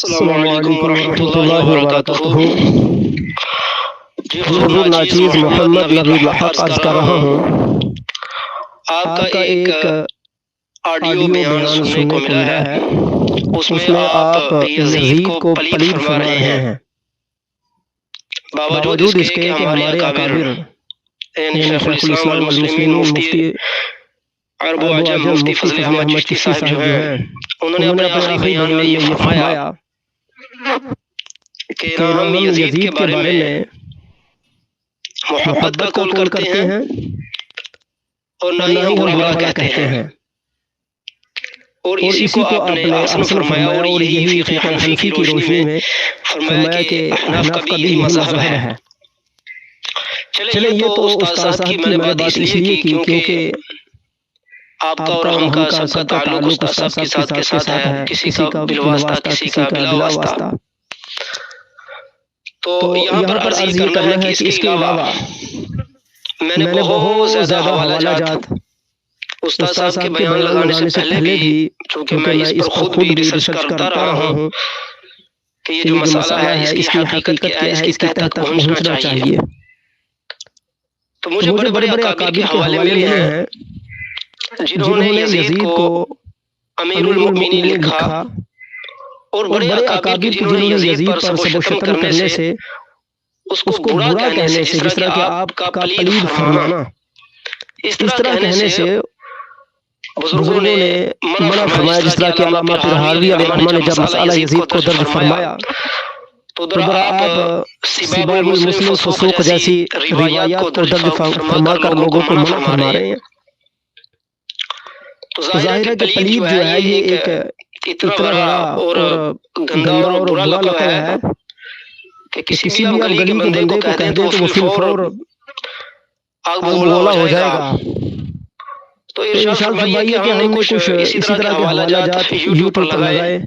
السلام علیکم ورحمۃ اللہ وبرکاتہ۔ جی حضور ناچیز محمد نبی الحق عرض کر رہا ہوں، آپ کا ایک آڈیو بیان سننے کو ملا ہے، اس میں آپ یزید کو پلید فرما رہے ہیں، باوجود اس کے کہ ہمارے اکابر یعنی شیخ الاسلام والمسلمین مفتی عرب و عجم مفتی فضل احمد چشتی صاحب جو ہیں، انہوں نے اپنے آخری بیان میں یہ فرمایا کہ نہ ہم یزید کے بارے میں محبت کا قول کرتے ہیں اور نہ ہی ہم برا کہتے ہیں، اور اسی کو آپ نے احسن فرمایا، اور یہی فقہ حنفی کی روشنی میں فرمایا کہ احناف کا بھی یہی مذہب ہے۔ چلیں یہ تو استاد صاحب کی میں نے بات اس لیے کی کیونکہ آپ کا اور ہم کا سب کا تعلق استاد صاحب کے ساتھ ہے، کسی کا بالواسطہ کسی کا بلا واسطہ۔ تو یہاں پر عرض یہ کرنا ہے کہ اس کے علاوہ میں نے بہت زیادہ حوالہ جات استاد صاحب کے بیان لگانے سے پہلے بھی، چونکہ میں اس پر خود بھی ریسرچ کرتا رہا ہوں کہ یہ جو مسئلہ ہے اس کی حقیقت کیا ہے، اس کی تہ تک پہنچنا چاہیے، تو مجھے بڑے بڑے اکابر کے حوالے ملے ہیں جنہوں نے یزید کو امیر المؤمنین لکھا، اور بڑے اکابر کی جنہوں نے یزید پر سب و شتم کرنے سے، اس کو برا کہنے سے، جس طرح کہ آپ کا پلید فرمانا، اس طرح کہنے سے بزرگوں نے منع فرمایا، جس طرح کہ علامہ پرہاروی علیہ الرحمہ نے جب مسئلہ یزید کو درج فرمایا تو ذرا آپ سباب المسلم فسوق جیسی روایات کو درج فرما کر لوگوں کو منع فرما رہے ہیں، تو ظاہر ہے کہ پلید جو ہے یہ ایک اتنا بڑا اور گندا اور برا لقب ہے کہ کسی بھی آپ گلی کے بندے کو کہہ دیں تو وہ فی الفور آگ بگولا ہو جائے گا۔ تو ارشاد فرمائیے کہ ہم نے کچھ اسی طرح کے حوالہ جات یوٹیوب پر لگائے،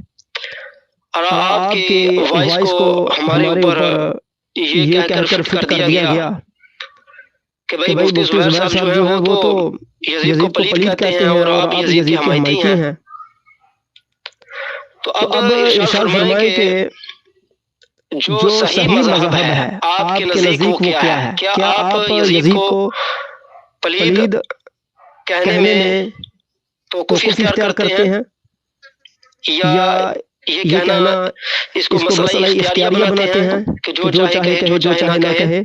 اور آپ کے وائس کو ہمارے اوپر یہ کہہ کر فٹ کر دیا گیا کہ بھائی مفتی زبیر صاحب جو ہیں وہ تو یزید کو پلید کہتے ہیں اور آپ یزید کے حمایتی ہیں۔ تو اب ارشاد فرمائے کہ جو صحیح مذہب ہے آپ کے نزدیک وہ کیا ہے؟ کیا آپ یزید کو پلید کہنے میں توقف اختیار کرتے ہیں، یا یہ کہنا اس کو مسئلہ اختیاریہ بناتے ہیں کہ جو چاہے کہے جو چاہے نہ کہے؟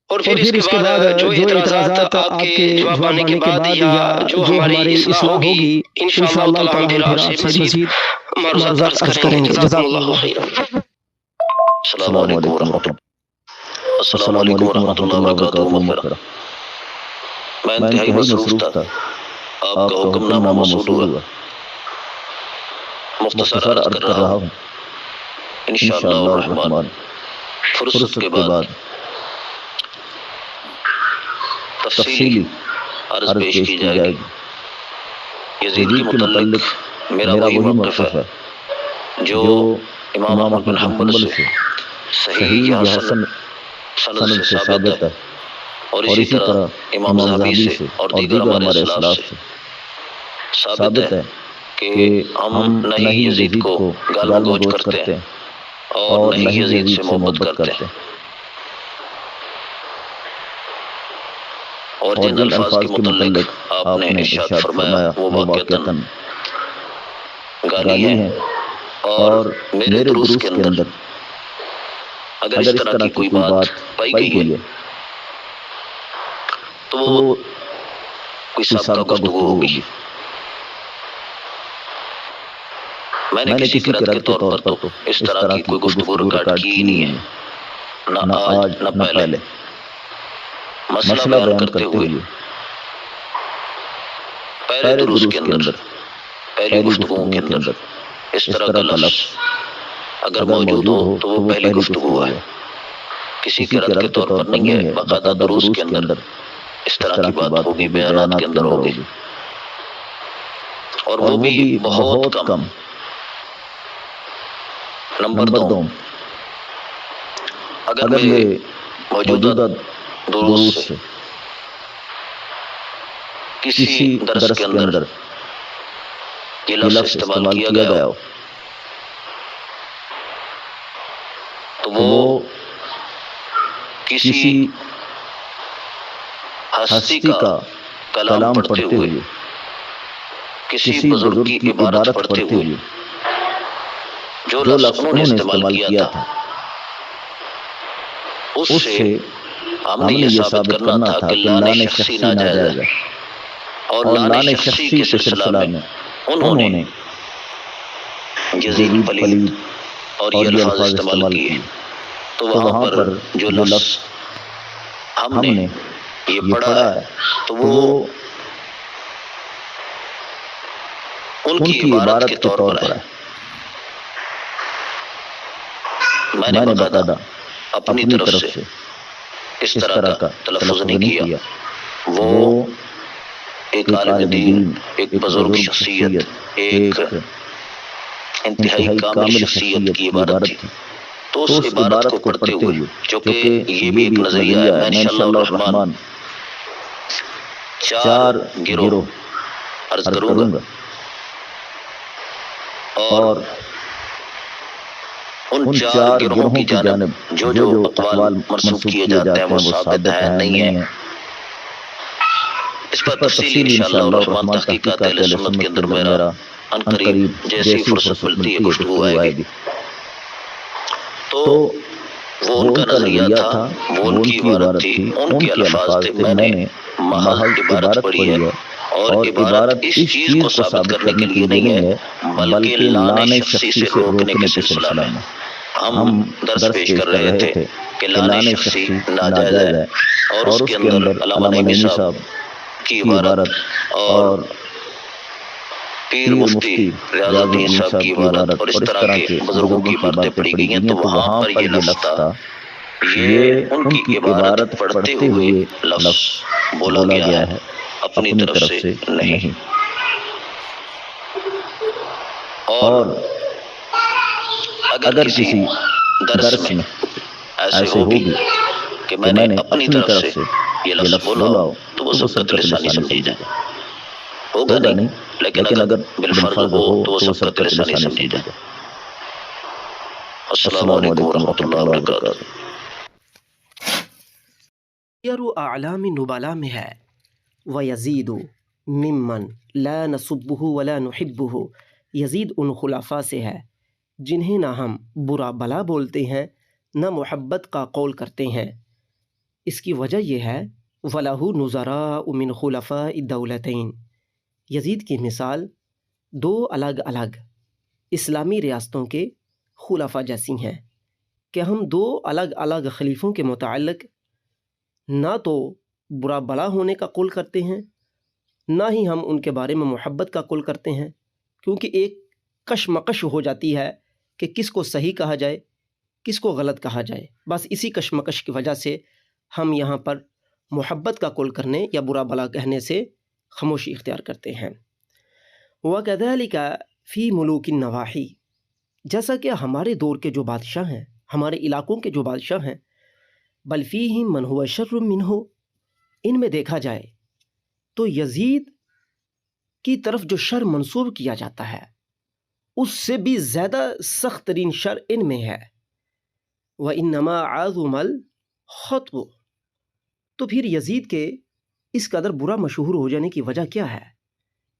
اور پھر اس کے بعد جو اعتراضات آپ کے جواب آنے کے بعد یا جو ہماری اصلاح ہوگی انشاءاللہ تعالی ہم پھر آپ سے مزید معروضات عرض کریں گے۔ جزاکم اللہ خیرا۔ السلام علیکم ورحمۃ اللہ وبرکاتہ۔ مغفرہ، میں انتہائی مصروف تھا، آپ کا حکم نامہ موصول ہوا، مختصر عرض کر رہا ہوں انشاءاللہ الرحمن۔ فرصت کے بعد تفصیلی عرض پیش کی جائے گی۔ یزید کے متعلق میرا وہی موقف ہے جو امام احمد بن حنبل سے صحیح یا حسن سند سے ثابت ہے، اور اسی طرح امام ذہبی سے اور دیگر ہمارے اسلاف سے ثابت ہے کہ ہم نہ ہی یزید کو گال گلوچ کرتے ہیں اور نہ ہی یزید سے محبت کرتے ہیں، اور جن الفاظ کے متعلق آپ نے ارشاد فرمایا وہ واقعتاً گالی ہیں، اور میرے دروس کے اندر اگر اس طرح کی کوئی بات پائی گئی ہے تو وہ کوئی سابقہ گفتگو ہوگی۔ میں نے کسی کے رد کے طور پر تو اس طرح کی کوئی گفتگو ریکارڈ کی ہی نہیں ہے، نہ آج نہ پہلے۔ مسئلہ بیان کرتے ہوئے پہلے دروس کے اندر، پہلی گفتگو کے اندر اس طرح کا لفظ اگر موجود ہو تو وہ پہلی گفتگو ہے، کسی کے رد کے طور پر نہیں ہے، باقاعدہ دروس کے اندر اس طرح کی بات ہوگی، بیانات کے اندر ہوگی، اور وہ بھی بہت کم۔ نمبر دو، اگر میرے موجودہ دروس سے کسی درس کے اندر یہ لفظ استعمال کیا گیا ہو وہ کسی ہستی کا کلام پڑھتے ہوئے، کسی بزرگ کی عبارت پڑھتے ہوئے جو لفظ انہوں نے استعمال کیا تھا، اس سے ہم نے یہ ثابت کرنا تھا کہ لعن شخصی ناجائز ہے، اور لعن شخصی کے سلسلہ میں انہوں نے یزید پلید اور یہ الفاظ استعمال کیے۔ تو وہاں پر جو لفظ ہم نے یہ پڑھا ہے تو وہ ان کی عبارت کے طور پر ہے۔ میں نے باقاعدہ اپنی طرف سے اس طرح کا تلفظ نہیں کیا، وہ ایک عالم دین، ایک بزرگ شخصیت، ایک انتہائی کامل شخصیت کی عبارت تھی۔ تو اس عبارت کو پڑھتے ہوئے، جو کہ یہ بھی ایک نظریہ ہے، میں انشاءاللہ الرحمن 4 گروہ عرض کروں گا، اور ان 4 گروہوں کی جانب جو اقوال منسوب کیے جاتے ہیں وہ ثابت ہے نہیں ہے، اس پر تفصیل انشاءاللہ الرحمن تحقیقات اہل سنت کے اندر میرا ان قریب جیسی فرصت ملتی ہے گفتگو آئے گی۔ تو وہ ان کا نظریہ تھا، وہ ان کی عبارت تھی، ان کے الفاظ تھے۔ میں نے محض عبارت پڑھی ہے، اور عبارت اس چیز کو ثابت کرنے کے لیے نہیں ہے بلکہ لعن شخصی سے روکنے کے سلسلہ میں ہم درس پیش کر رہے تھے کہ لعن شخصی ناجائز ہے، اور اس کے اندر علامہ نعیمی صاحب کی عبارت اور پیر مفتی ریاض الدین صاحب کی عبارت اور اس طرح کے بزرگوں کی عبارتیں پڑھی گئی ہیں، تو وہاں پر یہ لفظ تھا، یہ ان کی عبارت پڑھتے ہوئے لفظ بولا گیا ہے، اپنی طرف سے نہیں۔ اور اگر کسی درس میں ایسے ہوگی کہ میں نے اپنی طرف سے یہ لفظ بولا ہو تو وہ سبقت لسانی سمجھی جائے، ہوگا نہیں، لیکن اگر بالفرض ہو تو وہ سبقت لسانی سمجھی جائے۔ السلام علیکم ورحمۃ اللہ وبرکاتہ۔ سیر اعلام نبلا میں ہے ویزید ممن لا نسبہ ولا نحبہ، یزید ان خلفاء سے ہے جنہیں نہ ہم برا بلا بولتے ہیں نہ محبت کا قول کرتے ہیں۔ اس کی وجہ یہ ہے وَلَهُ نُظَرَاءُ مِنْ خُلَفَاءِ الدَّوْلَتَيْن، یزید کی مثال 2 الگ الگ اسلامی ریاستوں کے خلفاء جیسی ہیں کہ ہم 2 الگ الگ خلیفوں کے متعلق نہ تو برا بلا ہونے کا قول کرتے ہیں، نہ ہی ہم ان کے بارے میں محبت کا قول کرتے ہیں، کیونکہ ایک کشمکش ہو جاتی ہے کہ کس کو صحیح کہا جائے کس کو غلط کہا جائے۔ بس اسی کشمکش کی وجہ سے ہم یہاں پر محبت کا قول کرنے یا برا بلا کہنے سے خاموشی اختیار کرتے ہیں۔ وَكَذَلِكَ فِي مُلُوكِ النَّوَاحِي، جیسا کہ ہمارے دور کے جو بادشاہ ہیں، ہمارے علاقوں کے جو بادشاہ ہیں، بل فیہم من هو شر منہ، ان میں دیکھا جائے تو یزید کی طرف جو شر منسوب کیا جاتا ہے اس سے بھی زیادہ سخت ترین شر ان میں ہے۔ وَإِنَّمَا عَظُمَ الْخَطْبُ، تو پھر یزید کے اس قدر برا مشہور ہو جانے کی وجہ کیا ہے؟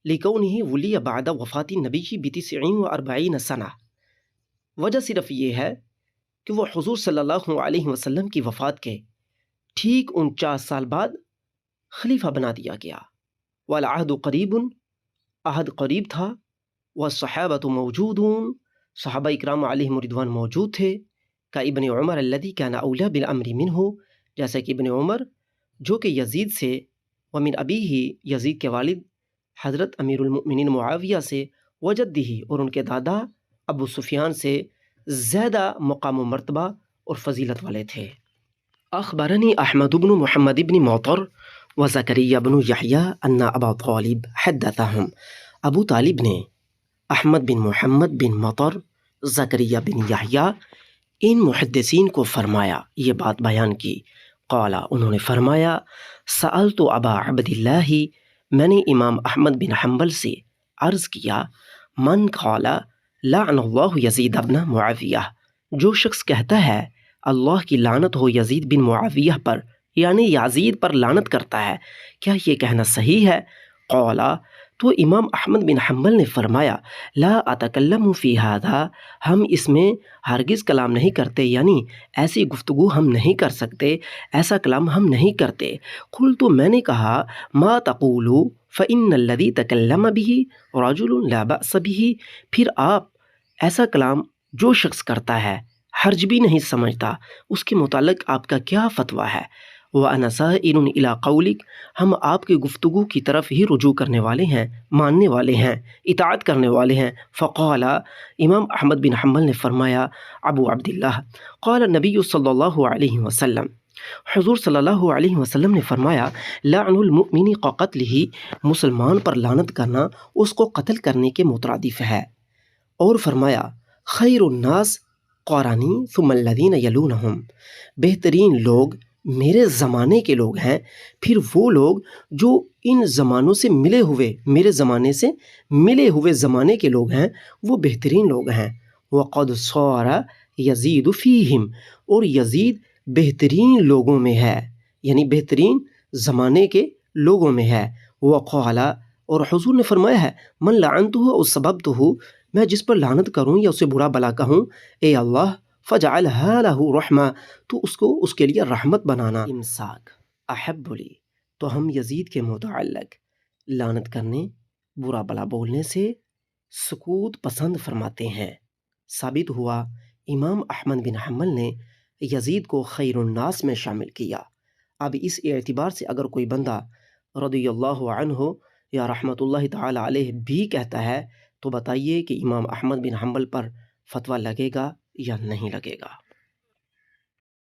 لِكَوْنِهِ وُلِيَ بَعْدَ وفاة النبی ب90 و40 سنہ، وجہ صرف یہ ہے کہ وہ حضور صلی اللہ علیہ وسلم کی وفات کے ٹھیک 49 سال بعد خلیفہ بنا دیا گیا۔ والعہد قریب، عہد قریب تھا، والصحابۃ موجودون، صحابہ اکرام علیہم رضوان موجود تھے، کا ابن عمر الذی کان اولی بالامر منہ، جیسا کہ ابن عمر جو کہ یزید سے، ومن ابیہ یزید کے والد حضرت امیر المؤمنین معاویہ سے، وجدہ اور ان کے دادا ابو سفیان سے زیادہ مقام و مرتبہ اور فضیلت والے تھے۔ اخبرنی احمد بن محمد بن معطر وزکریہ بن یحییٰ ان ابا طالب حدثہم، ابو طالب نے احمد بن محمد بن مطر، زکریہ بن یحییٰ ان محدثین کو فرمایا، یہ بات بیان کی، قالا انہوں نے فرمایا، سألت ابا عبداللہ، میں نے امام احمد بن حنبل سے عرض کیا، من قال لعن اللہ یزید ابن معاویہ، جو شخص کہتا ہے اللہ کی لعنت ہو یزید بن معاویہ پر، یعنی یزید پر لعنت کرتا ہے، کیا یہ کہنا صحیح ہے؟ قولا، تو امام احمد بن حنبل نے فرمایا لا اتکلم فی ھذا، ہم اس میں ہرگز کلام نہیں کرتے، یعنی ایسی گفتگو ہم نہیں کر سکتے، ایسا کلام ہم نہیں کرتے۔ قلت، میں نے کہا ما تقول فإن الذی تکلم به رجل لا بأس به، پھر آپ ایسا کلام جو شخص کرتا ہے حرج بھی نہیں سمجھتا، اس کے متعلق آپ کا کیا فتویٰ ہے؟ وَأَنَا سَائِلٌ إِلَىٰ قَوْلِكَ، ہم آپ کی گفتگو کی طرف ہی رجوع کرنے والے ہیں، ماننے والے ہیں، اطاعت کرنے والے ہیں۔ فقال، امام احمد بن حنبل نے فرمایا ابو عبداللہ، قال النبی صلی اللہ علیہ وسلم، حضور صلی اللہ علیہ وسلم نے فرمایا لعن المؤمن قتلہ، مسلمان پر لعنت کرنا اس کو قتل کرنے کے مترادف ہے۔ اور فرمایا خیر الناس قرنی ثم الذین یلونہم، بہترین لوگ میرے زمانے کے لوگ ہیں، پھر وہ لوگ جو ان زمانوں سے ملے ہوئے، میرے زمانے سے ملے ہوئے زمانے کے لوگ ہیں، وہ بہترین لوگ ہیں۔ وقد صار یزید فیہم، اور یزید بہترین لوگوں میں ہے، یعنی بہترین زمانے کے لوگوں میں ہے۔ وقال، اور حضور نے فرمایا ہے من لعنتہ او سببتہ، میں جس پر لعنت کروں یا اسے برا بلا کہوں، اے اللہ فجعلھا لہ رحمہ، تو اس کو اس کے لیے رحمت بنانا۔ امساک احب لی، تو ہم یزید کے متعلق لعنت کرنے، برا بلا بولنے سے سکوت پسند فرماتے ہیں۔ ثابت ہوا امام احمد بن حنبل نے یزید کو خیر الناس میں شامل کیا۔ اب اس اعتبار سے اگر کوئی بندہ رضی اللہ عنہ یا رحمۃ اللہ تعالی علیہ بھی کہتا ہے تو بتائیے کہ امام احمد بن حنبل پر فتویٰ لگے گا یا نہیں لگے گا؟